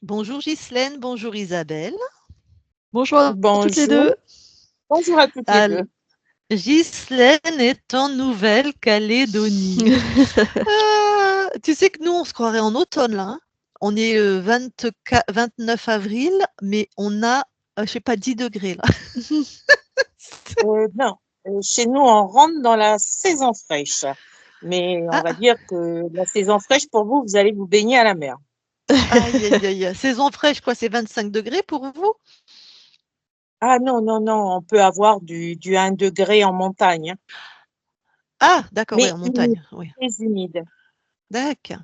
Bonjour Ghislaine, bonjour Isabelle. Bonjour à toutes les Bonjour. deux. Bonjour à toutes les deux. Ghislaine est en Nouvelle-Calédonie. Tu sais que nous, on se croirait en automne là, hein. On est le 29 avril, mais on a, je sais pas, 10 degrés là. Non, chez nous, on rentre dans la saison fraîche. Mais on va Ah, dire que la saison fraîche, pour vous, vous allez vous baigner à la mer. aïe, aïe, aïe. Saison fraîche, quoi, c'est 25 degrés pour vous? Ah non, non, non, on peut avoir du 1 degré en montagne, hein, Ah, d'accord, oui, mais en humide, montagne, oui. très humide. D'accord.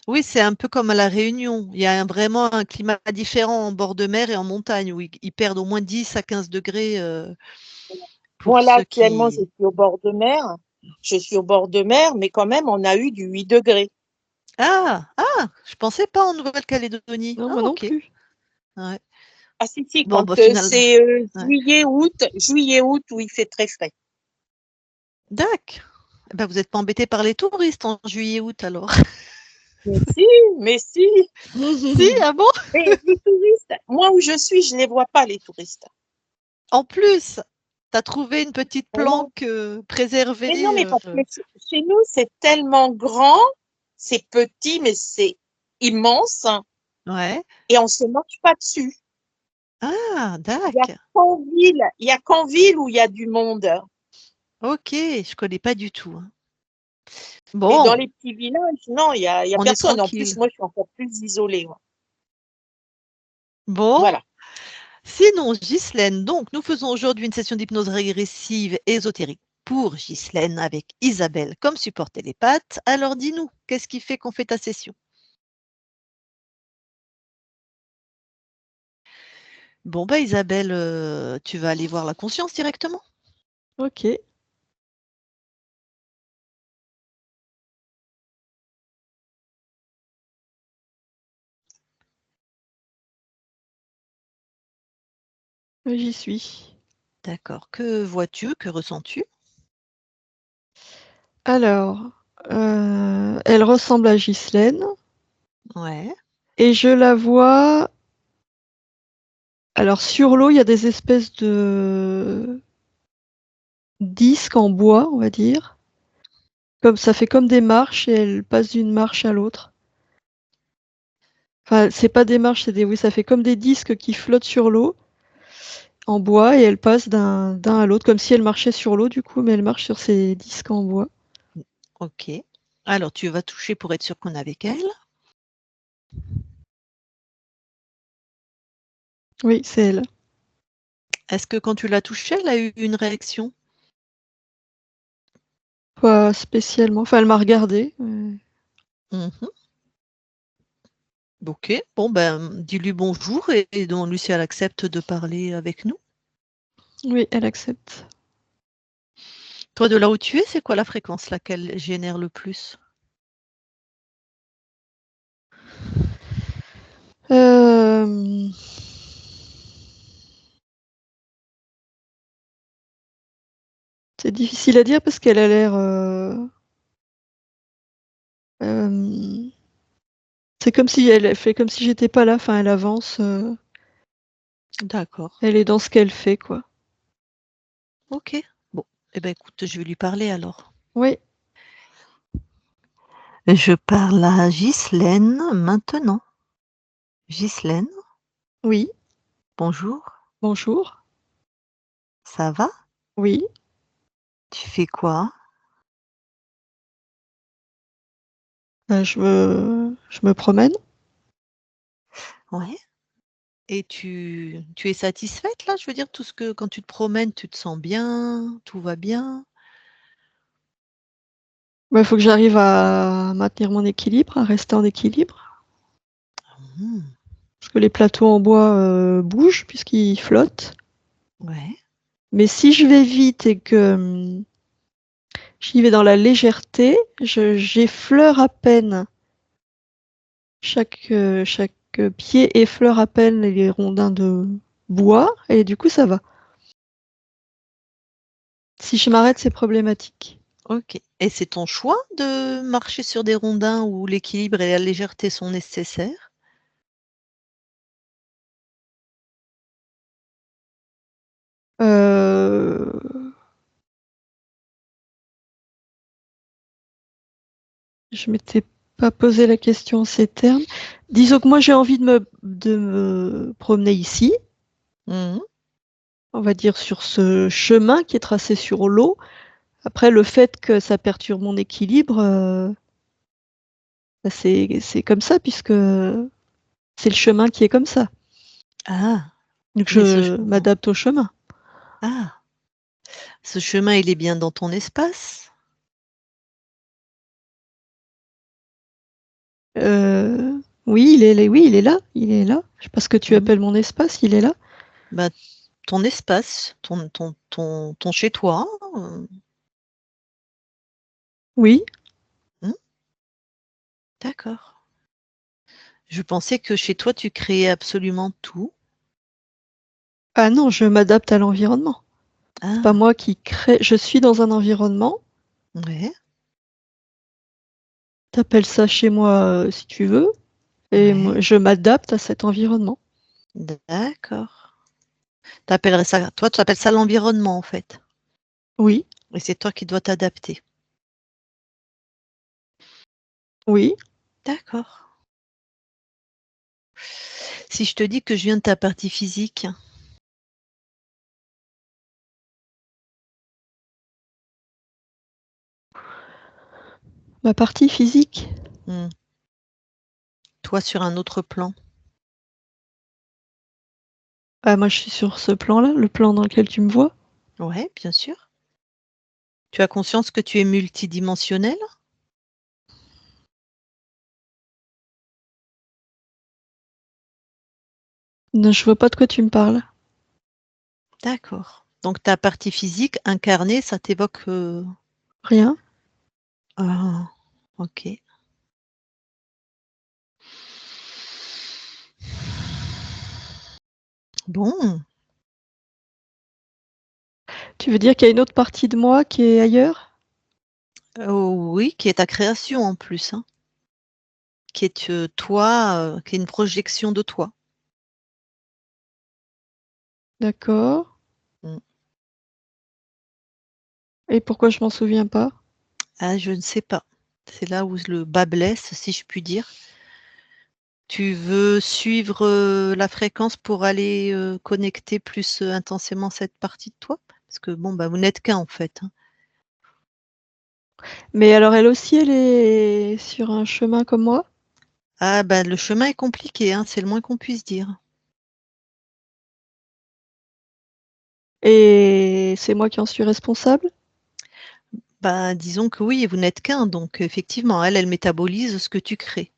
Oui, c'est un peu comme à La Réunion. Il y a vraiment un climat différent en bord de mer et en montagne où ils perdent au moins 10 à 15 degrés pour Moi, là, ceux actuellement, je qui. suis au bord de mer. Je suis au bord de mer, mais quand même, on a eu du 8 degrés. Je pensais pas en Nouvelle-Calédonie. Non, Ah, moi non ok. plus. Ouais. Ah si, si, Bon, quand bah finalement. c'est Ouais. juillet-août, où il fait très frais. Dac. Bah, vous n'êtes pas embêté par les touristes en juillet-août alors. Mais si, mais si. Si, ah bon? Mais les touristes, moi où je suis, je ne les vois pas, les touristes. En plus, tu as trouvé une petite Ah non. planque Mais non, préservée. mais parce que chez nous, c'est tellement grand, c'est petit, mais c'est immense, hein, Ouais. et on ne se marche pas dessus. Ah, Il y a dac. il y a qu'en ville où il y a du monde. Ok, je connais pas du tout, hein. Mais dans Bon, les petits villages, non, il y a on est personne. En plus, tranquille. moi, je suis encore plus isolée, moi. Bon, Voilà. sinon, Ghislaine, donc nous faisons aujourd'hui une session d'hypnose régressive ésotérique pour Ghislaine avec Isabelle comme support télépathe. Alors dis-nous, qu'est-ce qui fait qu'on fait ta session? Bon, bah Isabelle, tu vas aller voir la conscience directement. Ok, j'y suis. D'accord. Que vois-tu? Que ressens-tu? Alors, elle ressemble à Ghislaine Ouais. et je la vois. Alors, sur l'eau, il y a des espèces de disques en bois, on va dire. Comme ça fait comme des marches et elle passe d'une marche à l'autre. Enfin, c'est pas des marches, oui, ça fait comme des disques qui flottent sur l'eau en bois et elle passe d'un à l'autre, comme si elle marchait sur l'eau du coup, mais elle marche sur ces disques en bois. Ok. Alors, tu vas toucher pour être sûr qu'on est avec elle. Oui, c'est elle. Est-ce que quand tu l'as touchée, elle a eu une réaction? Pas spécialement. Enfin, elle m'a regardé. Mhm. Ok. Bon, ben, dis-lui bonjour et donc lui si elle accepte de parler avec nous. Oui, elle accepte. Toi, de là où tu es, c'est quoi la fréquence laquelle génère le plus? Euh, C'est difficile à dire parce qu'elle a l'air. Euh, C'est comme si elle fait comme si j'étais pas là. Enfin, elle avance. D'accord. Elle est dans ce qu'elle fait, quoi. Ok. Bon. Eh ben, écoute, je vais lui parler alors. Oui, Je parle à Ghislaine maintenant. Ghislaine, oui. bonjour. Bonjour. Ça va? Oui. Tu fais quoi? Je me promène. Ouais. Et tu es satisfaite là? Je veux dire, tout ce que quand tu te promènes, tu te sens bien, tout va bien? Il faut que j'arrive à maintenir mon équilibre, à rester en équilibre. Mmh. Parce que les plateaux en bois bougent puisqu'ils flottent. Ouais. Mais si je vais vite et que j'y vais dans la légèreté, j'effleure à peine. Chaque pied effleure à peine les rondins de bois et du coup ça va. Si je m'arrête, c'est problématique. OK. Et c'est ton choix de marcher sur des rondins où l'équilibre et la légèreté sont nécessaires? je m'étais pas posé la question en ces termes. Disons que moi j'ai envie de me promener ici, Mhm. on va dire sur ce chemin qui est tracé sur l'eau. Après, le fait que ça perturbe mon équilibre, bah, c'est comme ça, puisque c'est le chemin qui est comme ça. Ah, Donc mais ce je chemin. m'adapte au chemin. Ah, ce chemin, il est bien dans ton espace? Oui, oui, il est là, il est là. Je sais pas ce que tu Mhm. appelles mon espace, il est là. Bah, ton espace, ton chez toi. euh, Oui. hmm, D'accord. Je pensais que chez toi, tu créais absolument tout. Ah non, je m'adapte à l'environnement. C'est pas Ah, moi qui crée. Je suis dans un environnement. ouais, T'appelles ça chez moi si tu veux. Et moi, ouais, je m'adapte à cet environnement. d'accord. T'appellerais ça, toi, tu appelles ça l'environnement, en fait. Oui, Et c'est toi qui dois t'adapter. oui. D'accord. Si je te dis que je viens de ta partie physique, Ma partie physique. hmm, toi sur un autre plan. Ah, moi, je suis sur ce plan-là, le plan dans lequel tu me vois. Ouais, bien sûr. Tu as conscience que tu es multidimensionnel? Non, je vois pas de quoi tu me parles. D'accord. Donc ta partie physique incarnée, ça t'évoque Rien. ah, ok. Bon, Tu veux dire qu'il y a une autre partie de moi qui est ailleurs? oui, qui est ta création en plus, hein, qui est toi, qui est une projection de toi. D'accord. Mm. Et pourquoi je m'en souviens pas? Ah, je ne sais pas. C'est là où le bas blesse, si je puis dire. Tu veux suivre la fréquence pour aller connecter plus intensément cette partie de toi? Parce que bon, bah, vous n'êtes qu'un en fait, hein. Mais alors elle aussi, elle est sur un chemin comme moi? Ah, bah, le chemin est compliqué, hein, c'est le moins qu'on puisse dire. Et c'est moi qui en suis responsable? Bah, disons que oui, vous n'êtes qu'un, donc effectivement, elle métabolise ce que tu crées.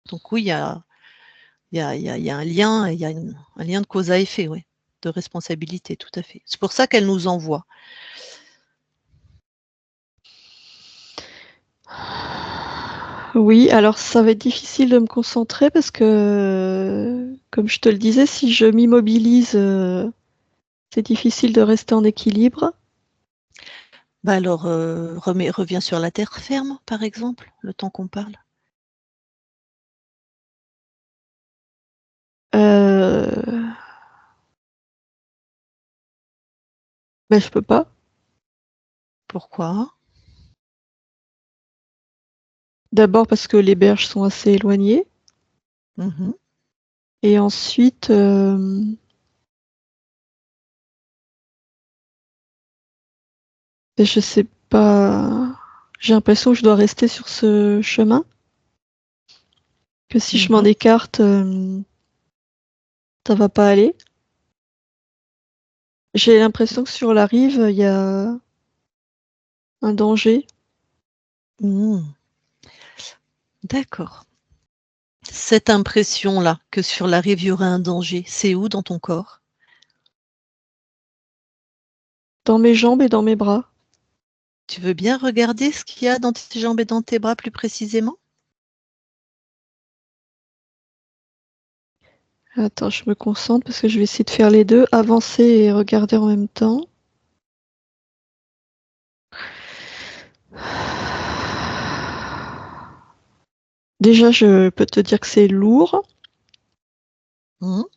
Donc oui, il y a un lien, il y a un lien de cause à effet, oui, de responsabilité, tout à fait. C'est pour ça qu'elle nous envoie. Oui, alors ça va être difficile de me concentrer parce que, comme je te le disais, si je m'immobilise, c'est difficile de rester en équilibre. Bah alors, reviens sur la terre ferme, par exemple, le temps qu'on parle. Euh... Ben, je peux pas. Pourquoi? D'abord parce que les berges sont assez éloignées. Mhm. Et ensuite, ben, je sais pas. J'ai l'impression que je dois rester sur ce chemin. Que si je m'en Mhm. écarte, ça va pas aller. J'ai l'impression que sur la rive, il y a un danger. Mhm. D'accord. Cette impression-là, que sur la rive, il y aurait un danger, c'est où dans ton corps? Dans mes jambes et dans mes bras. Tu veux bien regarder ce qu'il y a dans tes jambes et dans tes bras plus précisément? Attends, je me concentre parce que je vais essayer de faire les deux, avancer et regarder en même temps. Déjà, je peux te dire que c'est lourd. Mhm.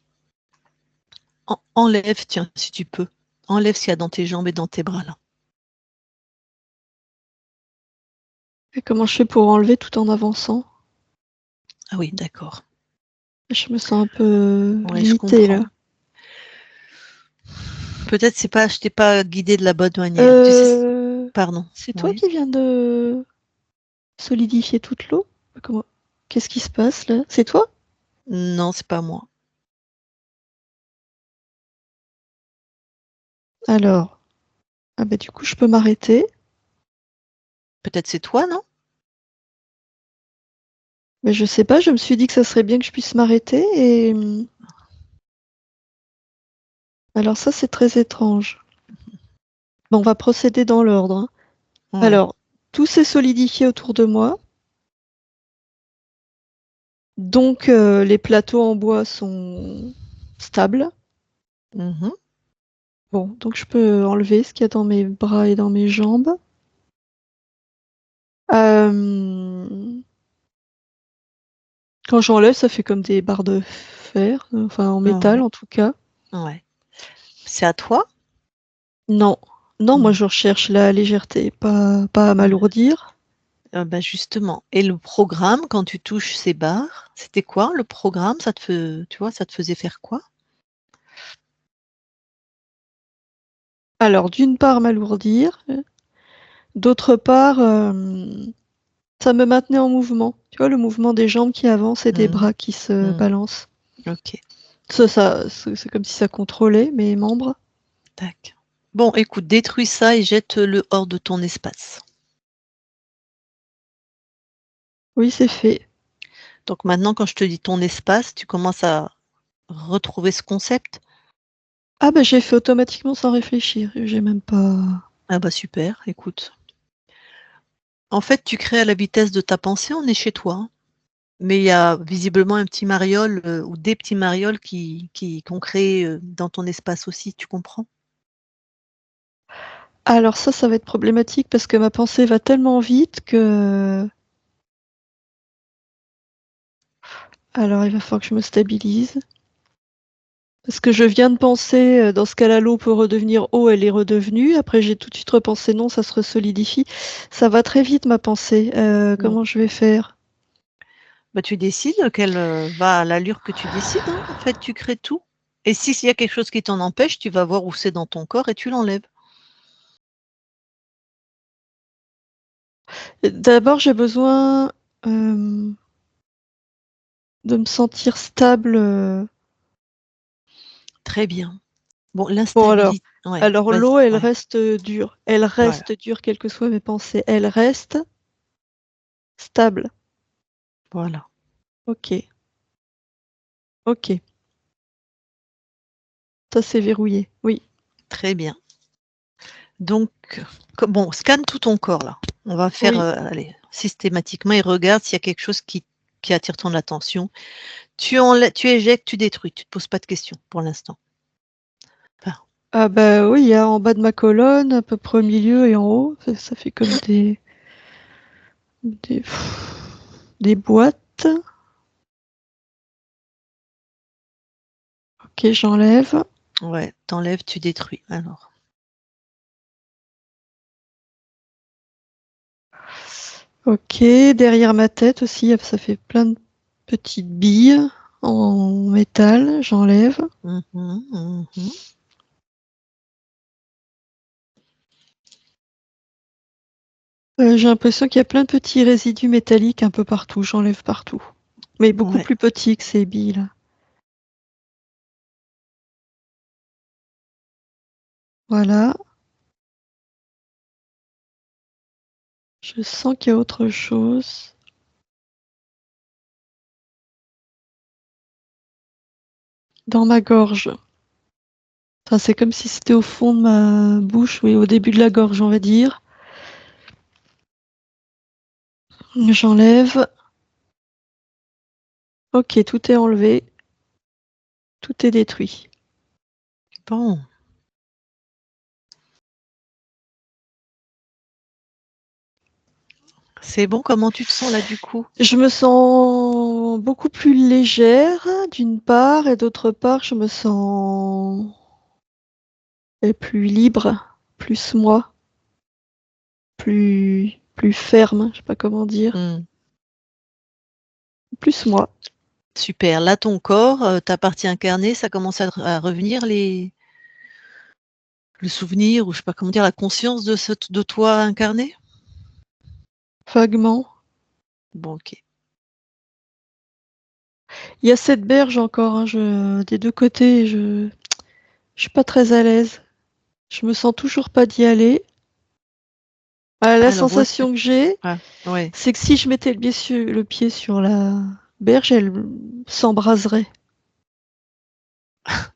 Enlève, tiens, si tu peux. Enlève ce qu'il y a dans tes jambes et dans tes bras là. Et comment je fais pour enlever tout en avançant? Ah oui, d'accord. Je me sens un peu Ouais, je limitée comprends. là. Peut-être je t'ai pas guidé de la bonne manière. Tu sais, pardon. C'est toi Oui. qui viens de solidifier toute l'eau? Comment? Qu'est-ce qui se passe là? C'est toi? Non, c'est pas moi. Alors, ah bah du coup je peux m'arrêter. Peut-être c'est toi, non? Mais je sais pas, je me suis dit que ça serait bien que je puisse m'arrêter et alors ça c'est très étrange. Bon, on va procéder dans l'ordre, hein. Ouais. Alors, tout s'est solidifié autour de moi. Donc les plateaux en bois sont stables. Mhm. Bon, donc je peux enlever ce qu'il y a dans mes bras et dans mes jambes. Euh, Quand j'enlève, ça fait comme des barres de fer, enfin en métal Ouais. en tout cas. Ouais. C'est à toi? Non, non, moi Hmm. je recherche la légèreté, pas à m'alourdir. Bah, justement. Et le programme, quand tu touches ces barres, c'était quoi le programme? Tu vois, ça te faisait faire quoi? Alors d'une part m'alourdir, d'autre part ça me maintenait en mouvement. Tu vois le mouvement des jambes qui avancent et des Hmm. bras qui se Hmm. balancent. Ok. C'est comme si ça contrôlait mes membres. Tac. Bon, écoute, détruis ça et jette-le hors de ton espace. Oui, c'est fait. Donc maintenant, quand je te dis ton espace, tu commences à retrouver ce concept? Ah bah j'ai fait automatiquement sans réfléchir. J'ai même pas. Ah bah super, écoute. En fait, tu crées à la vitesse de ta pensée, on est chez toi, hein. Mais il y a visiblement un petit mariole ou des petits marioles qu'on crée dans ton espace aussi, tu comprends? Alors ça va être problématique parce que ma pensée va tellement vite que. Alors il va falloir que je me stabilise. Parce que je viens de penser, dans ce cas-là, l'eau peut redevenir eau, elle est redevenue. Après, j'ai tout de suite repensé, non, ça se resolidifie. Ça va très vite, ma pensée. Mm. Comment je vais faire? Bah, tu décides qu'elle va à l'allure que tu décides, hein. En fait, tu crées tout. Et si s'il y a quelque chose qui t'en empêche, tu vas voir où c'est dans ton corps et tu l'enlèves. D'abord, j'ai besoin de me sentir stable. Très bien. Bon, Bon, alors, l'instabilité. Ouais, alors vas-y. l'eau, elle Ouais, reste dure. Elle voilà. reste dure, quelles que soient mes pensées. Elle reste stable. Voilà. Ok, ok. Ça, c'est verrouillé. Oui, Très bien. Donc, bon, scanne tout ton corps là. On va faire, oui. allez, systématiquement et regarde s'il y a quelque chose qui attire ton attention. Tu éjectes, tu détruis. Tu te poses pas de questions pour l'instant. Enfin, Ah bah oui, il y a en bas de ma colonne, à peu près au milieu et en haut. Ça fait comme des, des boîtes. Ok, j'enlève. ouais, t'enlèves, tu détruis. Alors, Ok, derrière ma tête aussi, ça fait plein de petites billes en métal. J'enlève. mhm, mhm. J'ai l'impression qu'il y a plein de petits résidus métalliques un peu partout. J'enlève partout. Mais beaucoup Ouais, plus petits que ces billes-là. Voilà. Je sens qu'il y a autre chose. Dans ma gorge. Enfin, c'est comme si c'était au fond de ma bouche, oui, au début de la gorge, on va dire. J'enlève. Ok, tout est enlevé. Tout est détruit. bon. C'est bon, comment tu te sens là du coup? Je me sens beaucoup plus légère, d'une part, et d'autre part, je me sens plus libre, plus moi, plus, plus ferme, je sais pas comment dire. Plus moi. Super. Là, ton corps, ta partie incarnée, ça commence à revenir le souvenir, ou je sais pas comment dire, la conscience de toi incarné? Vaguement. Bon, ok. Il y a cette berge encore, hein, des deux côtés, je suis pas très à l'aise. Je me sens toujours pas d'y aller. La Alors, où est-ce que... sensation que j'ai, Ah, ouais. c'est que si je mettais le pied sur la berge, elle s'embraserait.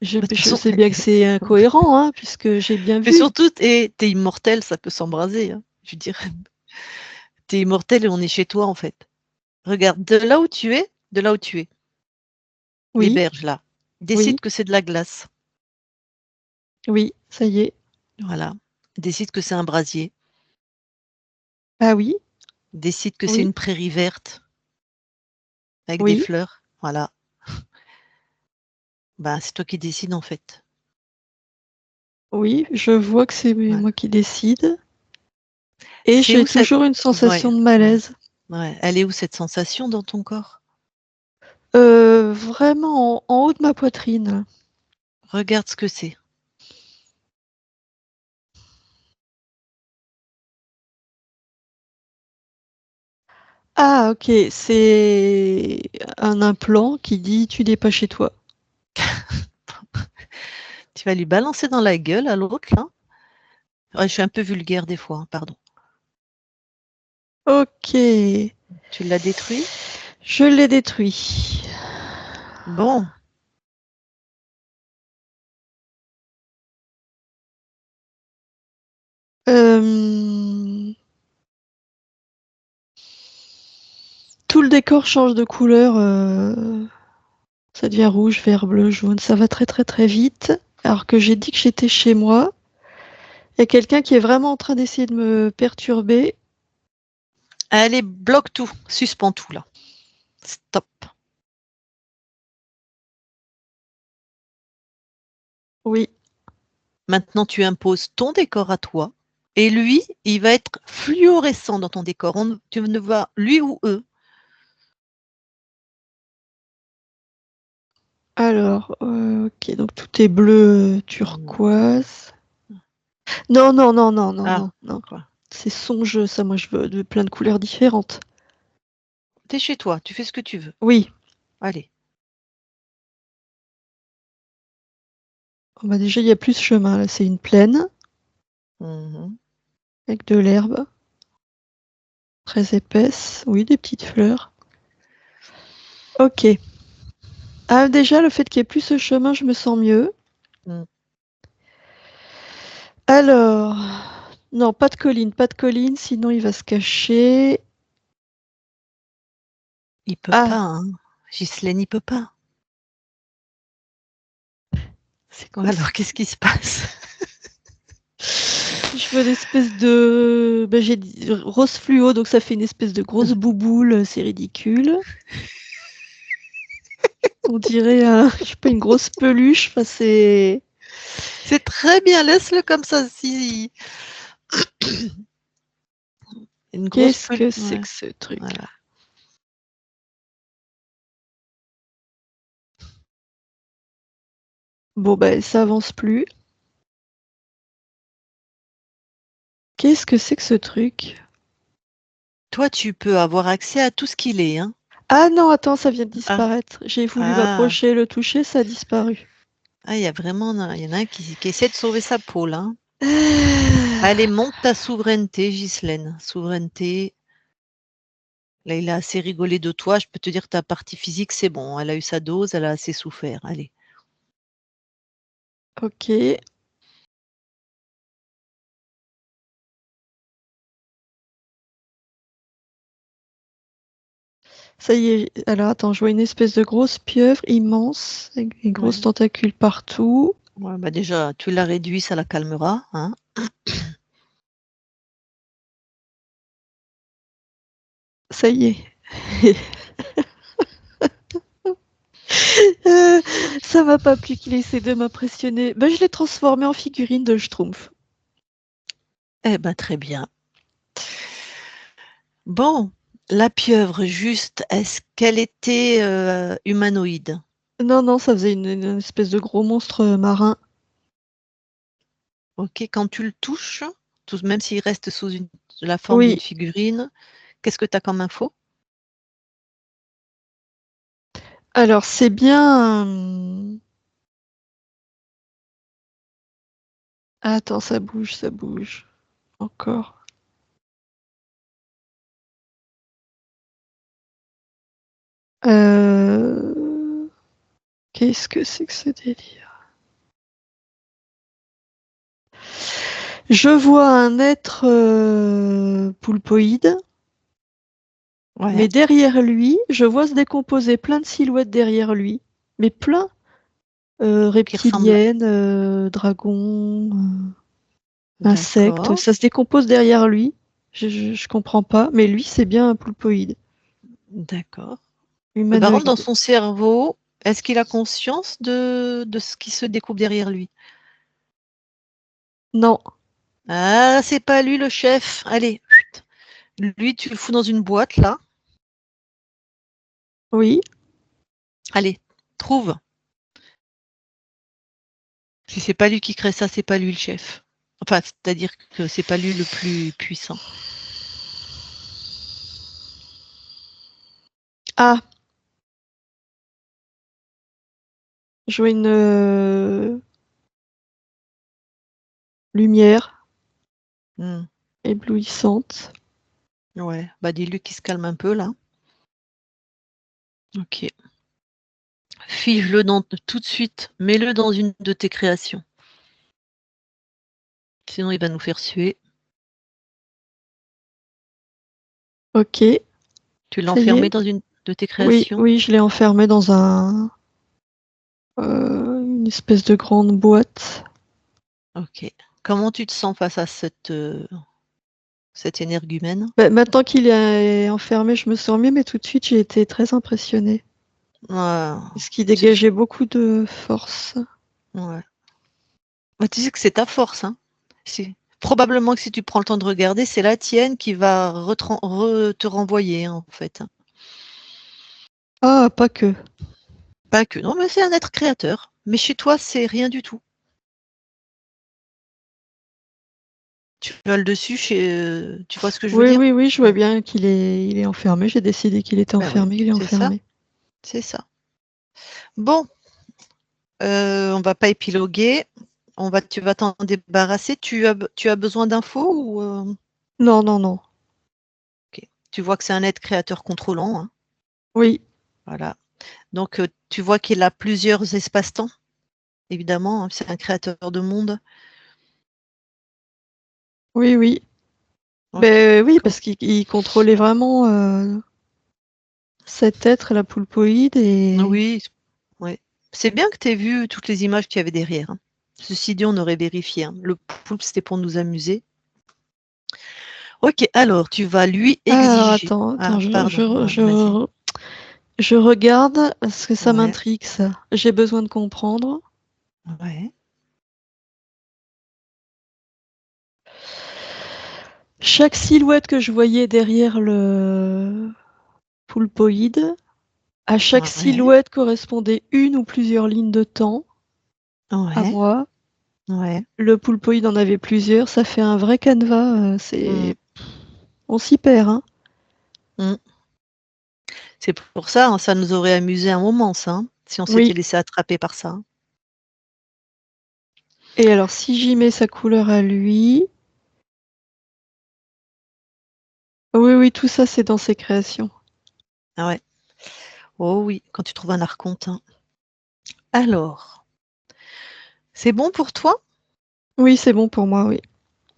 Je, De toute je façon, sais bien que c'est incohérent, hein, puisque j'ai bien mais vu. surtout, t'es immortel, ça peut s'embraser, hein. Je veux dire, t'es immortel et on est chez toi, en fait. Regarde, de là où tu es, les Oui, berges, là, oui, décide que c'est de la glace. oui, ça y est. Voilà. Décide que c'est un brasier. Ah oui, Décide que c'est oui, une prairie verte avec des oui, fleurs. Voilà. Ben, c'est toi qui décides, en fait. oui, je vois que c'est Ouais. moi qui décide. Et C'est j'ai où cette... toujours une Ouais, sensation de ouais, malaise. ouais. Elle est où cette sensation dans ton corps? Vraiment en haut de ma poitrine. Regarde ce que c'est. Ah, ok, c'est un implant qui dit tu n'es pas chez toi. Tu vas lui balancer dans la gueule à l'autre, là. Ouais, je suis un peu vulgaire des fois, hein, pardon. Ok, Tu l'as détruit? je l'ai détruit. Bon. Euh, Tout le décor change de couleur. Ça devient rouge, vert, bleu, jaune. Ça va très très très vite. Alors que j'ai dit que j'étais chez moi. Il y a quelqu'un qui est vraiment en train d'essayer de me perturber. Allez, bloque tout. Suspends tout, là. Stop. Oui, Maintenant, tu imposes ton décor à toi. Et lui, il va être fluorescent dans ton décor. Tu ne vas, lui ou eux. alors, ok, donc tout est bleu turquoise. Non, non, non, non, non, Ah, non, non. quoi. C'est son jeu, ça. Moi, je veux de plein de couleurs différentes. T'es chez toi, tu fais ce que tu veux. Oui. Allez. Oh, bah déjà, il y a plus de chemin. Là, c'est une plaine Mhm. avec de l'herbe très épaisse. Oui, des petites fleurs. Ok. Ah, déjà, le fait qu'il n'y ait plus ce chemin, je me sens mieux. Mm. Alors, non, pas de colline, sinon il va se cacher. Il peut pas, Ah, hein. Ghislaine, il peut pas. c'est quoi ça? Alors, qu'est-ce qui se passe? Je veux une espèce de... Ben, j'ai dit rose fluo, donc ça fait une espèce de grosse bouboule, c'est ridicule. On dirait, je sais pas, une grosse peluche. Enfin, c'est... C'est très bien, laisse-le comme ça. Si... Une grosse Qu'est-ce peau. que c'est Ouais, que ce truc? voilà. Bon, ben, ça avance plus. Qu'est-ce que c'est que ce truc? Toi, tu peux avoir accès à tout ce qu'il est, hein. Ah non, attends, ça vient de Ah, disparaître. J'ai voulu ah, m'approcher, le toucher, ça a disparu. ah, il y en a un qui essaie de sauver sa peau, là, hein. Allez, Ah, monte ta souveraineté, Ghislaine. Souveraineté. Là, il a assez rigolé de toi. Je peux te dire que ta partie physique, c'est bon. Elle a eu sa dose, elle a assez souffert. Allez. ok. Ça y est. Alors attends, je vois une espèce de grosse pieuvre immense, avec des grosses Ouais. tentacules partout. Ouais, bah déjà, tu l'as réduit, ça la calmera, hein. Ça y est. Euh, Ça m'a pas plu qu'il essaie de m'impressionner. Ben, je l'ai transformé en figurine de Schtroumpf. Eh ben, très bien. Bon, la pieuvre, juste, est-ce qu'elle était humanoïde? Non, non, ça faisait une espèce de gros monstre marin. Ok, quand tu le touches, même s'il reste sous la forme d'une Oui. figurine, qu'est-ce que tu as comme info? Alors, c'est bien. Attends, ça bouge, ça bouge. Encore. Qu'est-ce que c'est que ce délire? Je vois un être poulpoïde, Ouais, mais derrière lui, je vois se décomposer plein de silhouettes derrière lui, mais plein. qui ressemble. Reptiliennes, dragons, insectes, D'accord, ça se décompose derrière lui. Je comprends pas, mais lui, c'est bien un poulpoïde, d'accord. Mais par contre, dans humanoïde. son cerveau, est-ce qu'il a conscience de ce qui se découpe derrière lui? Non, Ah, c'est pas lui le chef. Allez, chut. Lui, tu le fous dans une boîte, là. oui. Allez, trouve. Si c'est pas lui qui crée ça, c'est pas lui le chef. Enfin, c'est-à-dire que c'est pas lui le plus puissant. Ah, je vois une lumière Hmm, éblouissante. ouais, bah dis-lui qu'il se calme un peu, là. Ok. Fige-le tout de suite. Mets-le dans une de tes créations. Sinon, il va nous faire suer. Ok, Tu l'as ça y enfermé est. dans une de tes Oui, créations? oui, je l'ai enfermé dans une espèce de grande boîte. Ok. Comment tu te sens face à cette énergumène? Bah, maintenant qu'il est enfermé, je me sens mieux, mais tout de suite, j'ai été très impressionnée. Ah, Parce qu'il tu- dégageait beaucoup de force. ouais. Bah, tu sais que c'est ta force, hein. Probablement que si tu prends le temps de regarder, c'est la tienne qui va te renvoyer, hein, en fait. Ah, pas que. Pas que. Non, mais c'est un être créateur. Mais chez toi, c'est rien du tout. Tu as le dessus tu vois ce que je veux Oui, dire? oui, oui, je vois Ouais. bien il est enfermé. J'ai décidé qu'il était Ben oui, enfermé, il est c'est ça, enfermé. c'est ça. Bon, on va pas épiloguer. Tu vas t'en débarrasser. Tu as besoin d'infos ou Non, non, non. ok. Tu vois que c'est un être créateur contrôlant, hein. Oui, Voilà. Donc, tu vois qu'il a plusieurs espaces-temps, évidemment, hein, c'est un créateur de monde. oui, oui. Ok. Ben oui, parce qu'il contrôlait vraiment cet être, la poulpoïde, et Oui, ouais. C'est bien que tu aies vu toutes les images qu'il y avait derrière, hein. Ceci dit, on aurait vérifié, hein. Le poulpe, c'était pour nous amuser. Ok, alors tu vas lui ah, alors exiger. attends, Ah, attends, pardon, ouais, vas-y. je regarde parce que ça Ouais, m'intrigue ça. J'ai besoin de comprendre. ouais, Chaque silhouette que je voyais derrière le poulpoïde, à chaque ouais, silhouette correspondait une ou plusieurs lignes de temps à ouais, moi. ouais. Le poulpoïde en avait plusieurs, ça fait un vrai canevas. Mm, On s'y perd, hein. mm. C'est pour ça, hein, ça nous aurait amusé un moment, ça, hein, si on s'était Oui. laissé attraper par ça, hein. Et alors, si j'y mets sa couleur à lui, oui, oui, tout ça, c'est dans ses créations. Ah ouais. Oh oui, quand tu trouves un archonte, hein. Alors, c'est bon pour toi? Oui, c'est bon pour moi, oui.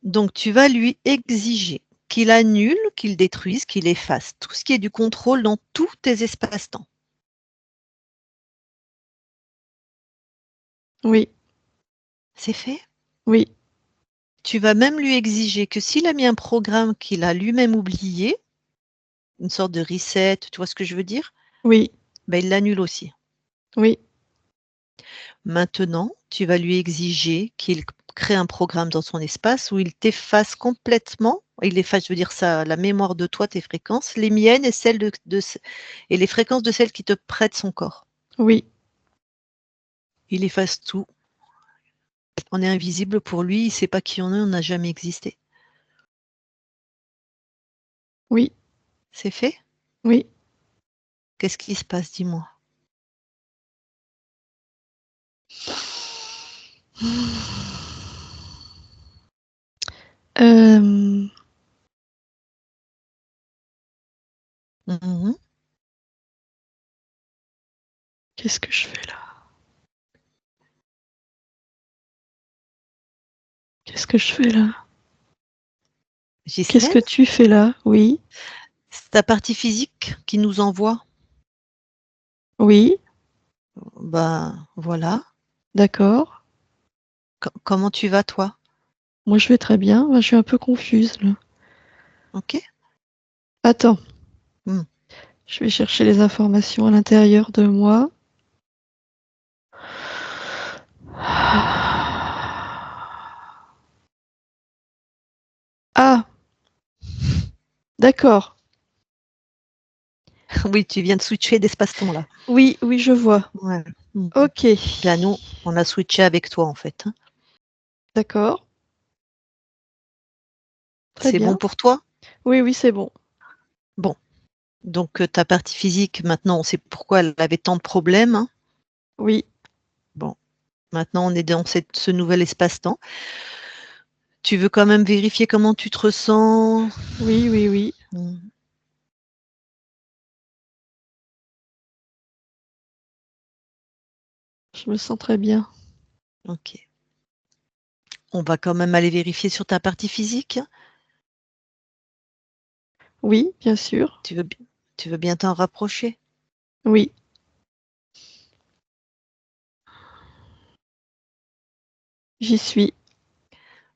Donc tu vas lui exiger qu'il annule, qu'il détruise, qu'il efface tout ce qui est du contrôle dans tous tes espaces-temps. Oui, C'est fait? oui, Tu vas même lui exiger que s'il a mis un programme qu'il a lui-même oublié, une sorte de reset, tu vois ce que je veux dire? oui, Ben, il l'annule aussi. oui, Maintenant, tu vas lui exiger qu'il créer un programme dans son espace où il t'efface complètement, il efface, je veux dire ça, la mémoire de toi, tes fréquences, les miennes et celles et les fréquences de celles qui te prêtent son corps. Oui. Il efface tout. On est invisible pour lui, il ne sait pas qui on est, on n'a jamais existé. Oui. C'est fait? Oui. Qu'est-ce qui se passe, dis-moi? Euh, Mhm. Qu'est-ce que je fais là? Qu'est-ce que je fais là? Qu'est-ce Ghislaine, que tu fais là? Oui. c'est ta partie physique qui nous envoie. Oui. Ben voilà. D'accord. Comment tu vas, toi? Moi, je vais très bien. Je suis un peu confuse là. Ok? Attends. Hmm. Je vais chercher les informations à l'intérieur de moi. Ah, d'accord. Oui, tu viens de switcher d'espace-temps là. Oui, oui, je vois. Ouais. Hmm. Ok. Bien, nous, on a switché avec toi en fait. Hein. D'accord. Très C'est bon bien. pour toi? Oui, oui, c'est bon. Bon. Donc ta partie physique, maintenant, on sait pourquoi elle avait tant de problèmes. Hein. Oui. Bon. Maintenant, on est dans ce nouvel espace-temps. Tu veux quand même vérifier comment tu te ressens? Oui, oui, oui. Hmm. Je me sens très bien. Ok. On va quand même aller vérifier sur ta partie physique. Oui, bien sûr. Tu veux bien t'en rapprocher? Oui. J'y suis.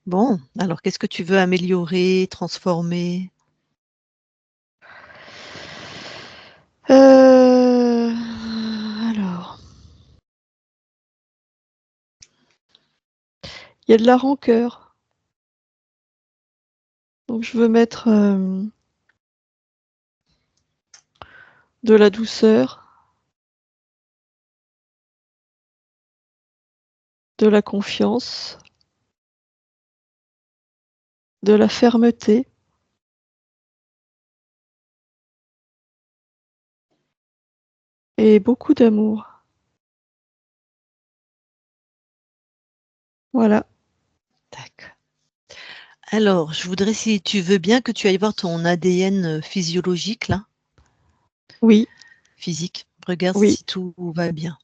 Bon, alors qu'est-ce que tu veux améliorer, transformer? Alors, il y a de la rancœur. Donc, je veux mettre de la douceur, de la confiance, de la fermeté et beaucoup d'amour. Voilà. D'accord. Alors, je voudrais, si tu veux bien, que tu ailles voir ton ADN physiologique, là, Oui, physique. Regarde oui. si tout va bien.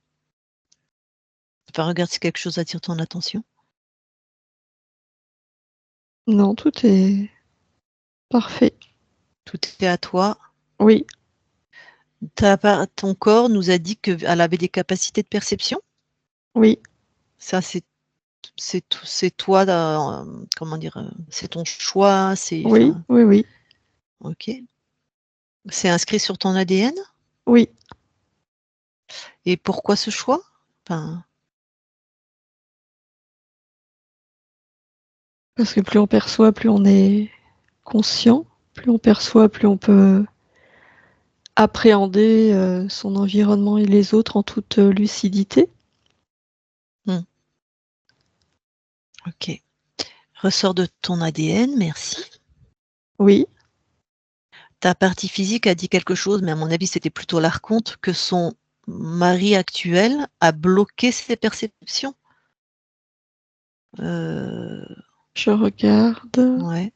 Enfin, regarde si quelque chose attire ton attention. Non, tout est parfait. Tout est à toi. Oui, Ton corps nous a dit qu'elle avait des capacités de perception. oui, Ça, c'est toi, comment dire, c'est ton choix. oui, oui, oui, Ok. C'est inscrit sur ton ADN. oui. Et pourquoi ce choix? Enfin, Parce que plus on perçoit, plus on est conscient. Plus on perçoit, plus on peut appréhender son environnement et les autres en toute lucidité. ok. Ressort de ton ADN, merci. Oui, Ta partie physique a dit quelque chose, mais à mon avis, c'était plutôt l'archonte, que son mari actuel a bloqué ses perceptions. je regarde. Ouais.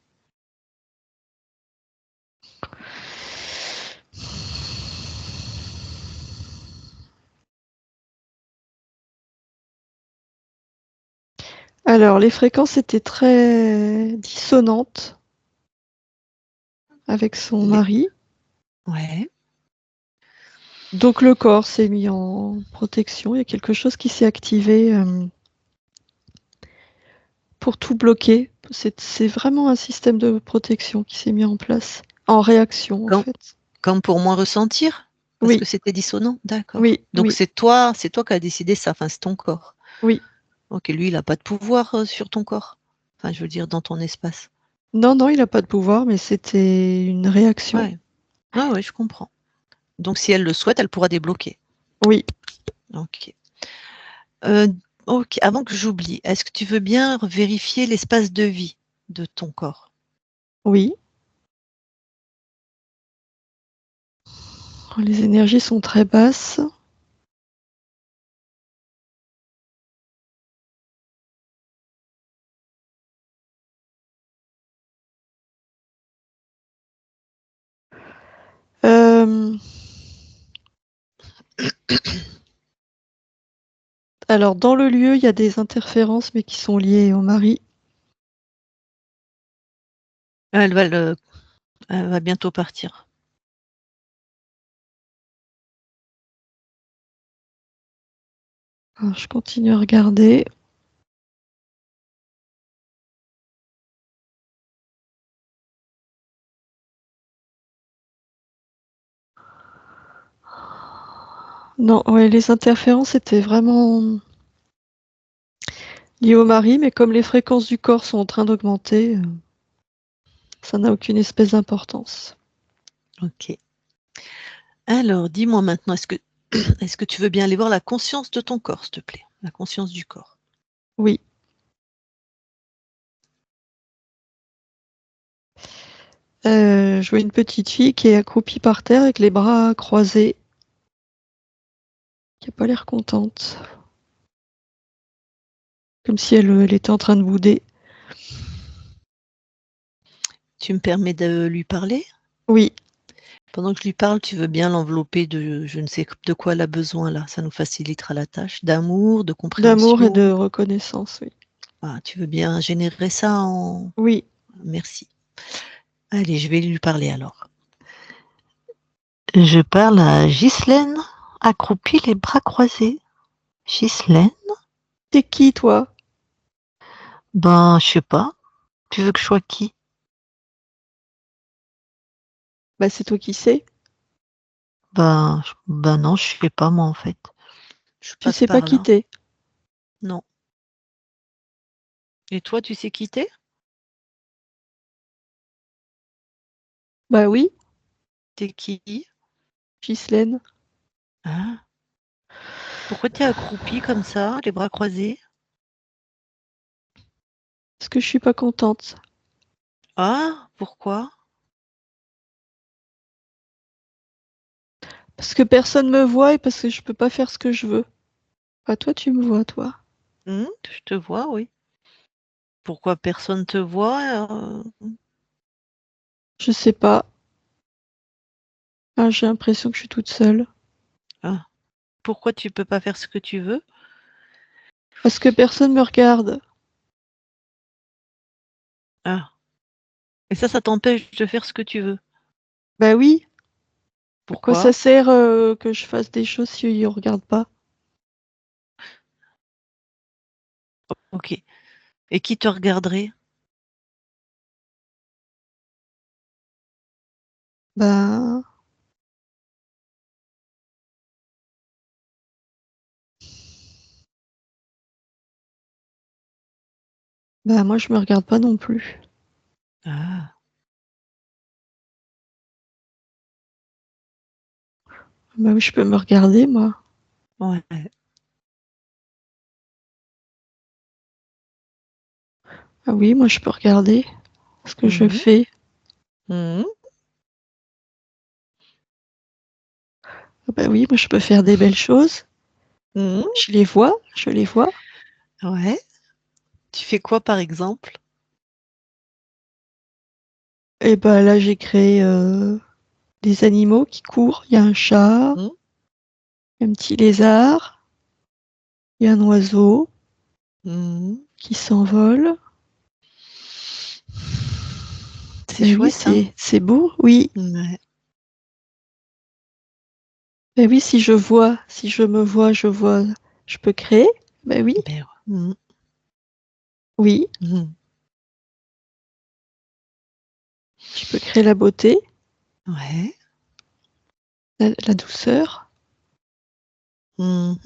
Alors, les fréquences étaient très dissonantes avec son Les- mari. Ouais. Donc, le corps s'est mis en protection. Il y a quelque chose qui s'est activé pour tout bloquer. C'est vraiment un système de protection qui s'est mis en place, en réaction en Comme, fait. comme pour moins ressentir, parce que Oui, c'était dissonant. D'accord. oui, Donc oui, c'est toi qui as décidé ça. Enfin, c'est ton corps. oui, Ok, lui, il n'a pas de pouvoir sur ton corps. Enfin, je veux dire, dans ton espace. Non, non, il n'a pas de pouvoir, mais c'était une réaction. Ouais. Ah ouais, je comprends. Donc, si elle le souhaite, elle pourra débloquer. Oui, Ok. Ok. Avant que j'oublie, est-ce que tu veux bien vérifier l'espace de vie de ton corps? oui. Les énergies sont très basses. Alors, dans le lieu, il y a des interférences, mais qui sont liées au mari. Elle va bientôt partir. Alors, je continue à regarder. Non, ouais, les interférences étaient vraiment liées au mari, mais comme les fréquences du corps sont en train d'augmenter, ça n'a aucune espèce d'importance. Ok. Alors, dis-moi maintenant, est-ce que tu veux bien aller voir la conscience de ton corps, s'il te plaît? La conscience du corps. Oui. Je vois une petite fille qui est accroupie par terre avec les bras croisés, qui n'a pas l'air contente. Comme si elle était en train de bouder. Tu me permets de lui parler? Oui, Pendant que je lui parle, tu veux bien l'envelopper de je ne sais de quoi elle a besoin là, ça nous facilitera la tâche. D'amour, de d'amour et de compréhension. reconnaissance, oui. Ah, tu veux bien générer ça en... Oui, Merci. Allez, je vais lui parler alors. Je parle à Ghislaine, accroupie les bras croisés. Ghislaine? t'es qui, toi? Ben, je sais pas. Tu veux que je sois qui? Bah, c'est toi qui sais. Ben non, je sais pas moi en fait. Je Tu passe sais pas par qui là. t'es. Non. Et toi, tu sais qui t'es? Bah oui, T'es qui? Ghislaine. Hein? Pourquoi t'es accroupie comme ça, les bras croisés? Parce que je suis pas contente. Ah, pourquoi? Parce que personne me voit et parce que je peux pas faire ce que je veux. Bah, toi, tu me vois, toi. Je te vois, oui. Pourquoi personne te voit? Je sais pas. Ah, j'ai l'impression que je suis toute seule. Ah. Pourquoi tu peux pas faire ce que tu veux? Parce que personne me regarde. Ah. Et ça t'empêche de faire ce que tu veux. Bah oui. À quoi ça Pourquoi? sert que je fasse des choses si on regarde pas? Ok. Et qui te regarderait? Bah, bah moi je me regarde pas non plus. Ah. Bah oui, je peux me regarder moi. Ouais. Ah oui, moi je peux regarder ce que je Mhm. fais. Mhm. Ah bah oui, moi je peux faire des belles choses. Mhm. Je les vois, je les vois. Ouais. Tu fais quoi par exemple? Et bah là j'ai créé des animaux qui courent. Il y a un chat, Mhm. un petit lézard, il y a un oiseau Mhm. qui s'envole. C'est Bah oui, chouette, hein? c'est beau, oui. Ouais. Bah oui, si je vois, si je me vois, je vois, je peux créer. Bah oui, Ben, ouais. Mhm. oui, Mhm. je peux créer la beauté, Ouais. la douceur. Mhm.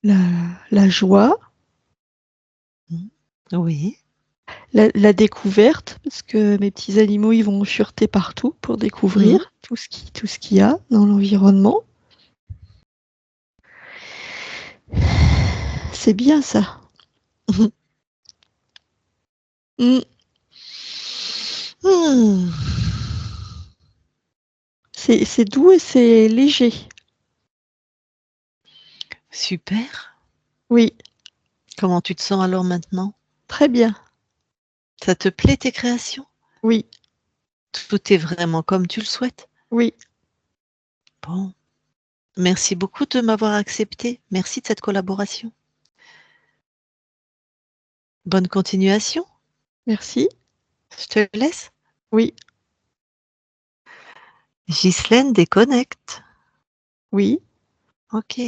la joie, Oui. la découverte, parce que mes petits animaux, ils vont fureter partout pour découvrir tout ce qu'il y a dans l'environnement. C'est bien ça. Mm. Hmm. C'est doux et c'est léger. Super. Oui, Comment tu te sens alors maintenant? très bien. Ça te plaît tes créations? Oui, Tout est vraiment comme tu le souhaites? oui. Bon. Merci beaucoup de m'avoir accepté. Merci de cette collaboration. Bonne continuation. Merci. Je te laisse. Oui, Ghislaine déconnecte. oui. OK.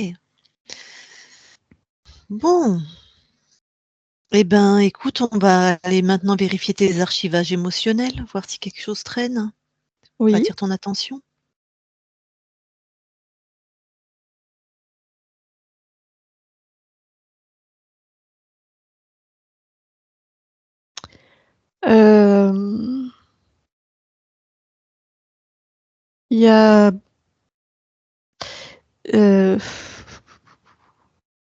Bon. Eh ben, écoute, on va aller maintenant vérifier tes archivages émotionnels, voir si quelque chose traîne. On va Oui. attirer ton attention. Il y a. euh,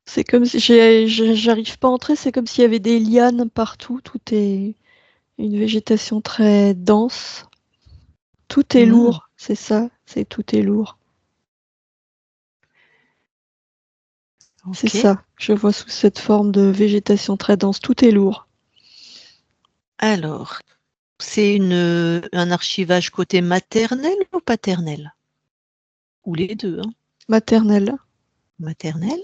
c'est comme si j'arrive pas à entrer, c'est comme s'il y avait des lianes partout. Tout est une végétation très dense. Tout est Mmh. lourd, c'est ça, c'est tout est lourd. C'est OK. ça, je vois sous cette forme de végétation très dense, tout est lourd. Alors, c'est un archivage côté maternel ou paternel? Ou les 2, hein? Maternelle. Maternel?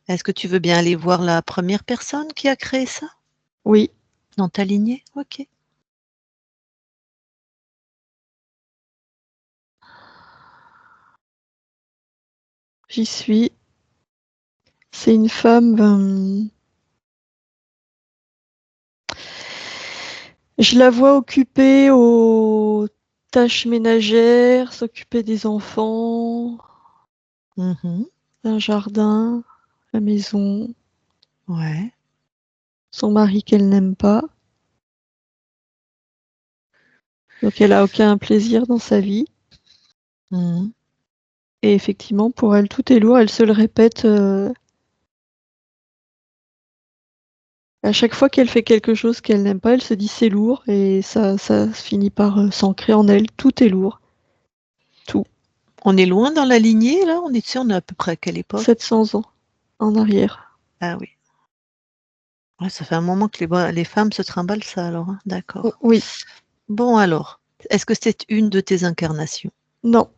Est-ce que tu veux bien aller voir la première personne qui a créé ça? Oui, Dans ta lignée? OK. j'y suis. C'est une femme. Je la vois occupée aux tâches ménagères, s'occuper des enfants, Mmh. d'un jardin, la maison, Ouais. son mari qu'elle n'aime pas. Donc elle a aucun plaisir dans sa vie. Mmh. Et effectivement, pour elle, tout est lourd. Elle se le répète à chaque fois qu'elle fait quelque chose qu'elle n'aime pas, elle se dit c'est lourd et ça finit par s'ancrer en elle. Tout est lourd. Tout. On est loin dans la lignée là? On est tu sais, on est à peu près à quelle époque? 700 ans en arrière. Ah oui. Ouais, ça fait un moment que les femmes se trimballent ça alors, hein? D'accord. Oui. Bon alors, est-ce que c'est une de tes incarnations? Non.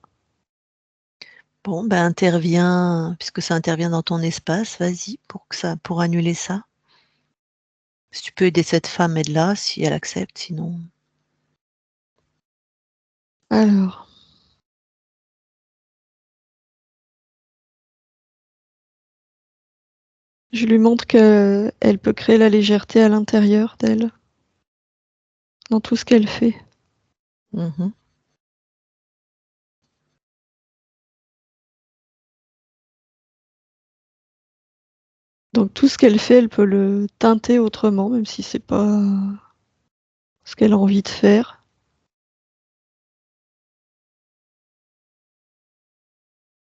Bon, ben, interviens puisque ça intervient dans ton espace, vas-y pour annuler ça. Si tu peux aider cette femme, aide-la si elle accepte, sinon Alors. Je lui montre qu'elle peut créer la légèreté à l'intérieur d'elle, dans tout ce qu'elle fait. mmh. Donc tout ce qu'elle fait, elle peut le teinter autrement, même si c'est pas ce qu'elle a envie de faire.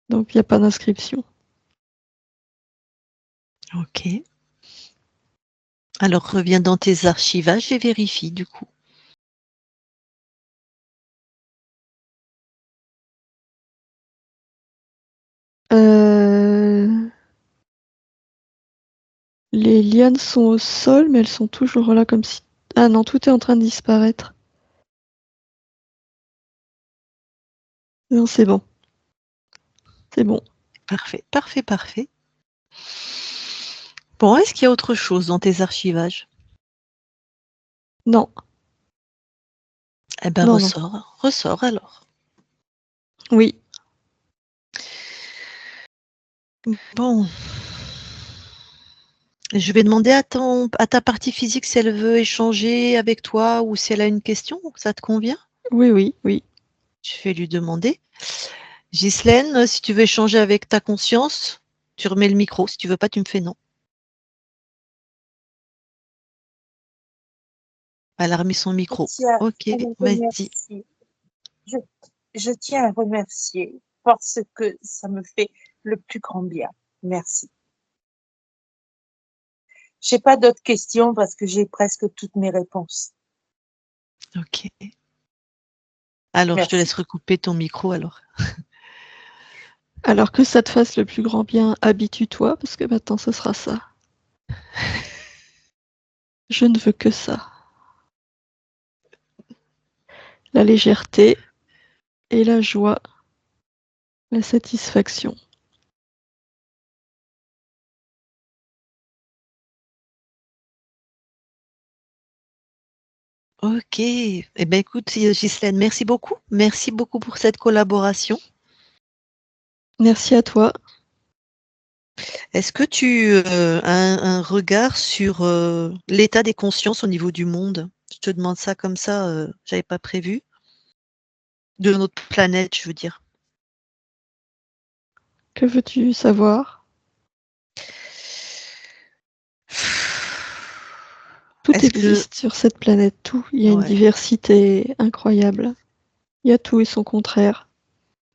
Donc il n'y a pas d'inscription. OK. Alors reviens dans tes archivages et vérifie du coup. Les lianes sont au sol, mais elles sont toujours là comme si. Ah non, tout est en train de disparaître. Non, c'est bon. C'est bon. Parfait, parfait, parfait. Bon, est-ce qu'il y a autre chose dans tes archivages? Non, Eh ben non, non. ressors alors. Oui. Bon. Je vais demander à ta partie physique si elle veut échanger avec toi ou si elle a une question, ça te convient? Oui, oui, oui. Je vais lui demander. Ghislaine, si tu veux échanger avec ta conscience, Tu remets le micro. Si tu veux pas, tu me fais non. Elle a remis son micro. tiens Ok, à le vas-y. remercier. Je, je tiens à remercier parce que ça me fait le plus grand bien. Merci. J'ai pas d'autres questions parce que j'ai presque toutes mes réponses. Ok. Alors, je te Merci. laisse recouper ton micro alors. Alors que ça te fasse le plus grand bien, habitue-toi, parce que maintenant ce sera ça. Je ne veux que ça. La légèreté et la joie, la satisfaction. Ok. Eh bien, écoute, Ghislaine, merci beaucoup. Merci beaucoup pour cette collaboration. Merci à toi. Est-ce que tu as un regard sur l'état des consciences au niveau du monde? Je te demande ça comme ça, j'avais pas prévu. De notre planète, je veux dire. Que veux-tu savoir? Tout Est-ce que existe sur cette planète, tout. Il y a une ouais, diversité incroyable. Il y a tout et son contraire.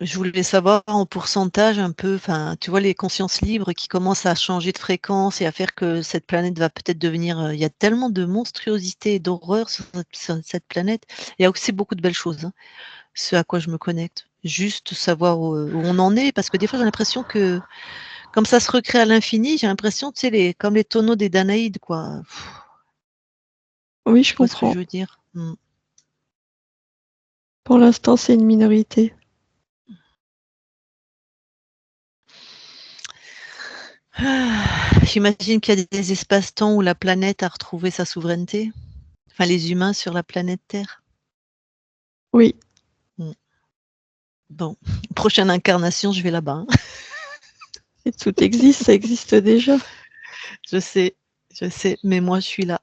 je voulais savoir en pourcentage un peu, enfin, tu vois, les consciences libres qui commencent à changer de fréquence et à faire que cette planète va peut-être devenir. Il y a tellement de monstruosité et d'horreur sur cette planète. Il y a aussi beaucoup de belles choses, hein, ce à quoi je me connecte. Juste savoir où on en est, parce que des fois j'ai l'impression que comme ça se recrée à l'infini, j'ai l'impression, tu sais, comme les tonneaux des Danaïdes, quoi. Oui, je Tu vois ce que je comprends. veux dire? Pour l'instant, c'est une minorité. J'imagine qu'il y a des espaces-temps où la planète a retrouvé sa souveraineté. Enfin, les humains sur la planète Terre. Oui, Mm. Bon, prochaine incarnation, je vais là-bas, hein. et tout existe, ça existe déjà. Je sais, mais moi, je suis là.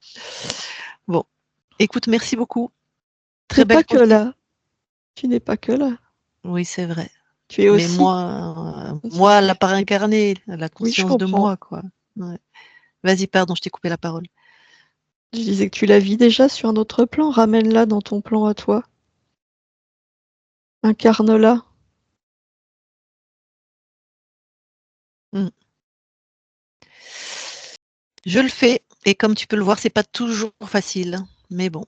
Bon, écoute, merci beaucoup. Tu n'es Très pas belle que continuation. là. Tu n'es pas que là. Oui, c'est vrai. Tu es Mais aussi. moi, la part incarnée, la Oui, je conscience de comprends. moi, quoi. Ouais. Vas-y, pardon, je t'ai coupé la parole. Je disais que tu la vis déjà sur un autre plan. Ramène-la dans ton plan à toi. Incarne-la. Mm. Je le fais, et comme tu peux le voir, c'est pas toujours facile, mais bon,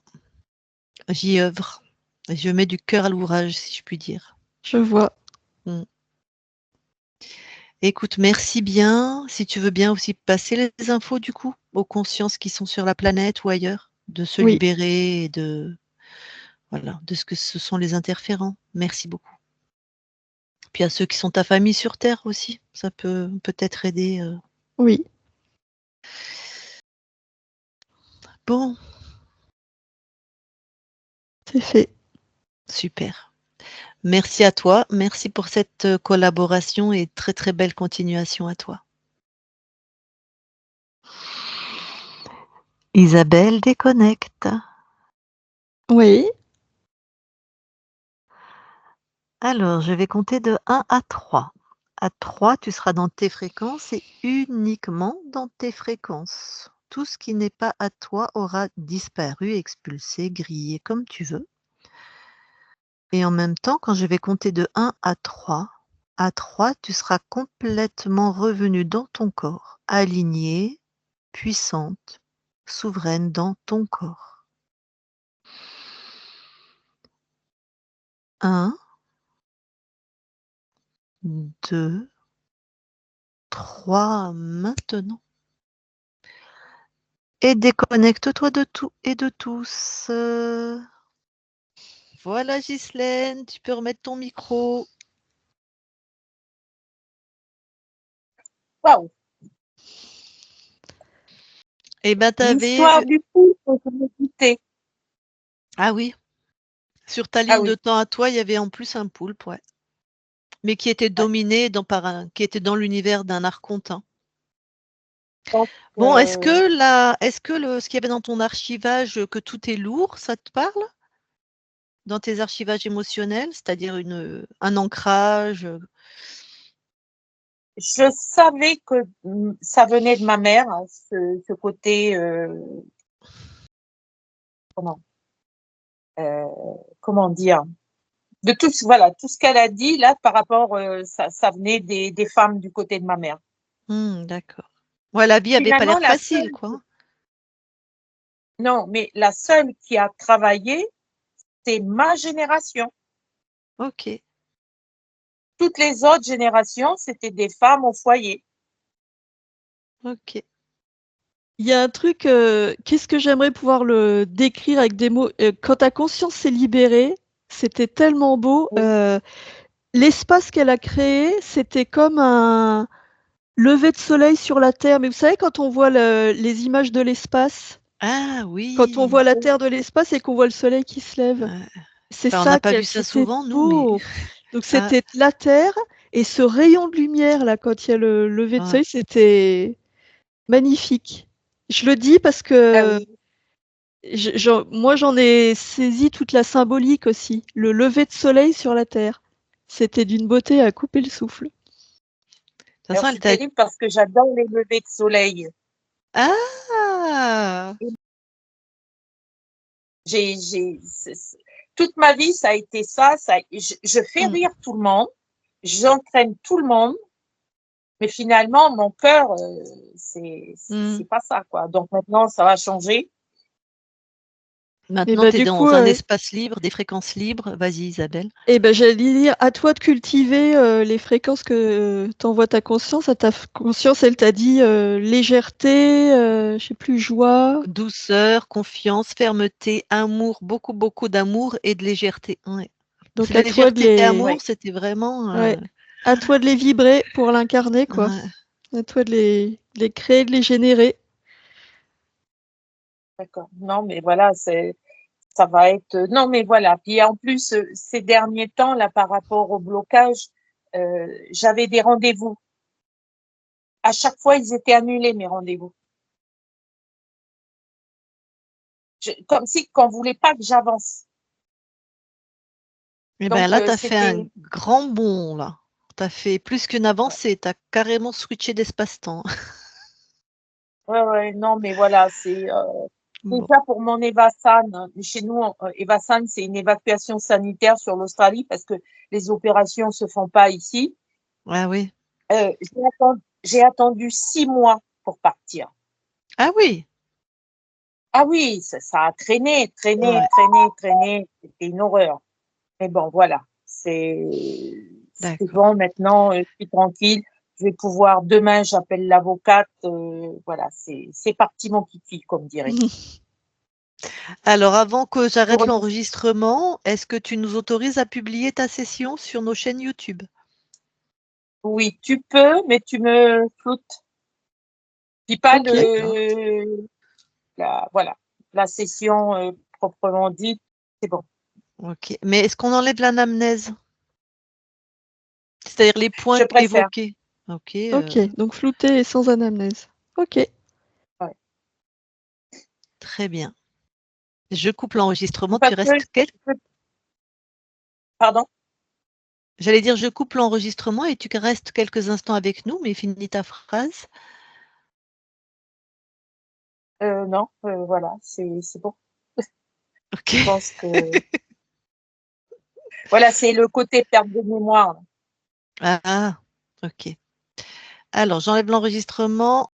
j'y œuvre. Je mets du cœur à l'ouvrage, si je puis dire. Je vois. Mm. Écoute, merci bien. Si tu veux bien aussi passer les infos du coup aux consciences qui sont sur la planète ou ailleurs, de se Oui, libérer et de voilà, de ce que ce sont les interférents. Merci beaucoup. Puis à ceux qui sont ta famille sur Terre aussi, ça peut peut-être aider. oui, Bon, c'est fait. super. Merci à toi. Merci pour cette collaboration et très très belle continuation à toi. Isabelle déconnecte. Oui, Alors, je vais compter de 1 à 3. À 3, tu seras dans tes fréquences et uniquement dans tes fréquences. Tout ce qui n'est pas à toi aura disparu, expulsé, grillé, comme tu veux. Et en même temps, quand je vais compter de 1 à 3, tu seras complètement revenu dans ton corps, aligné, puissante, souveraine dans ton corps. 1, 2, 3, maintenant. Et déconnecte-toi de tout et de tous. Voilà, Ghislaine, tu peux remettre ton micro. Waouh! Eh ben, L'histoire du coup, faut que je l'écouter. Ah oui, sur ta Ah ligne de oui. temps à toi, il y avait en plus un poulpe, ouais. Mais qui était Ouais. dominé qui était dans l'univers d'un archontin. Donc, Bon, ce qu'il y avait dans ton archivage, que tout est lourd, ça te parle? Dans tes archivages émotionnels, c'est-à-dire un ancrage, je savais que ça venait de ma mère, hein, ce côté, comment, euh, comment dire, de tout, voilà, tout ce qu'elle a dit là par rapport, ça venait des femmes du côté de ma mère. D'accord. Ouais, la vie avait pas Finalement, l'air facile, quoi. non, mais la seule qui a travaillé, c'est ma génération. Ok. Toutes les autres générations, c'était des femmes au foyer. Ok. Il y a un truc, qu'est-ce que j'aimerais pouvoir le décrire avec des mots. Quand ta conscience s'est libérée, c'était tellement beau. Oui. L'espace qu'elle a créé, c'était comme un lever de soleil sur la Terre. Mais vous savez, quand on voit les images de l'espace, Ah quand on oui. voit la Terre de l'espace et qu'on voit le soleil qui se lève, Ouais. c'est Enfin, on n'a ça, pas vu ça c'était souvent, nous, mais beau. Donc ah, c'était la Terre et ce rayon de lumière là, quand il y a le lever de ouais. soleil, c'était magnifique. Je le dis parce Ah que oui. moi j'en ai saisi toute la symbolique aussi. Le lever de soleil sur la Terre, c'était d'une beauté à couper le souffle. De toute Alors, façon, elle c'est t'a. terrible parce que j'adore les levées de soleil. Ah! Toute ma vie, ça a été ça. Je fais Hmm. rire tout le monde, j'entraîne tout le monde, mais finalement, mon cœur, Hmm. c'est pas ça, quoi. Donc maintenant, ça va changer. Et Maintenant, bah tu es du coup, dans un espace libre, des fréquences libres. Vas-y, Isabelle. j'allais dire, à toi de cultiver les fréquences que t'envoie ta conscience. À ta conscience, elle t'a dit légèreté, je sais plus, joie. Douceur, confiance, fermeté, amour, beaucoup, beaucoup d'amour et de légèreté. Ouais. Donc à toi de Légèreté et les, amour, c'était vraiment. ouais, à toi de les vibrer pour l'incarner, quoi. Ouais. À toi de les créer, de les générer. D'accord. Non, mais voilà, ça va être. Non, mais voilà. Puis en plus, ces derniers temps, là, par rapport au blocage, j'avais des rendez-vous. À chaque fois, ils étaient annulés, mes rendez-vous. Comme si qu'on voulait pas que j'avance. Et bien Donc, là, tu as fait c'était. un grand bond, là. Tu as fait plus qu'une avancée, tu as carrément switché d'espace-temps. Ouais, ouais, non, mais voilà, c'est Bon. déjà pour mon Evasan. Chez nous, Evasan, c'est une évacuation sanitaire sur l'Australie parce que les opérations se font pas ici. Ah oui. J'ai attendu 6 mois pour partir. Ah oui. Ah oui, ça a traîné, traîné, Ouais, traîné, traîné. C'était une horreur. Mais bon, voilà, c'est d'accord. bon maintenant, je suis tranquille. Je vais pouvoir, demain, j'appelle l'avocate. Voilà, c'est parti mon kiki, comme dirait. Alors, avant que Je vous j'arrête remercie. l'enregistrement, est-ce que tu nous autorises à publier ta session sur nos chaînes YouTube? Oui, tu peux, mais tu me floutes. Dis pas Ok. D'accord. voilà, la session proprement dite, c'est bon. Ok. Mais est-ce qu'on enlève l'anamnèse? C'est-à-dire les Je points préfère. évoqués. Ok. Ok. Donc flouté et sans anamnèse. Ok. Ouais. Très bien. Je coupe l'enregistrement. Tu Parce que, restes pardon, J'allais dire je coupe l'enregistrement et tu restes quelques instants avec nous, mais finis ta phrase. non, voilà, c'est bon. Ok. Je pense que, voilà, c'est le côté perte de mémoire. Ah, ok. Alors, j'enlève l'enregistrement.